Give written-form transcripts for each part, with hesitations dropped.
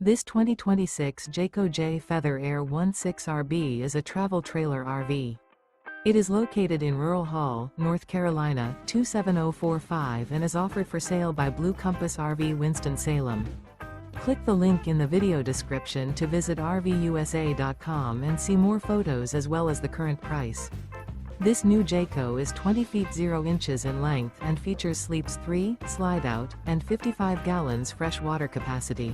This 2026 Jayco Jay Feather Air 16RB is a travel trailer RV. It is located in Rural Hall, North Carolina, 27045 and is offered for sale by Blue Compass RV Winston, Salem. Click the link in the video description to visit RVUSA.com and see more photos as well as the current price. This new Jayco is 20 feet 0 inches in length and features sleeps 3, Slideout, and 55 gallons fresh water capacity.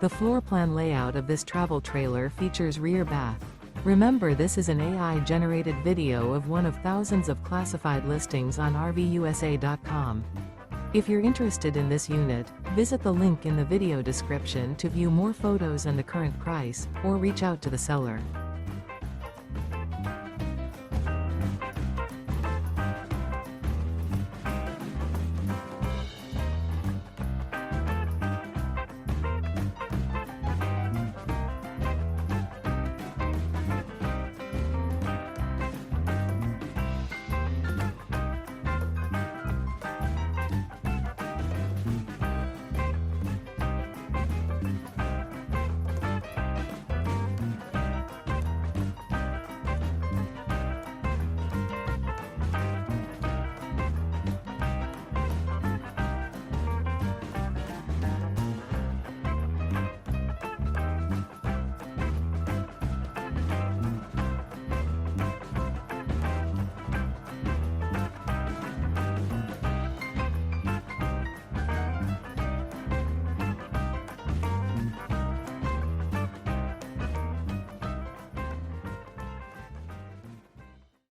The floor plan layout of this travel trailer features rear bath. Remember, this is an AI-generated video of one of thousands of classified listings on RVUSA.com. If you're interested in this unit, visit the link in the video description to view more photos and the current price, or reach out to the seller.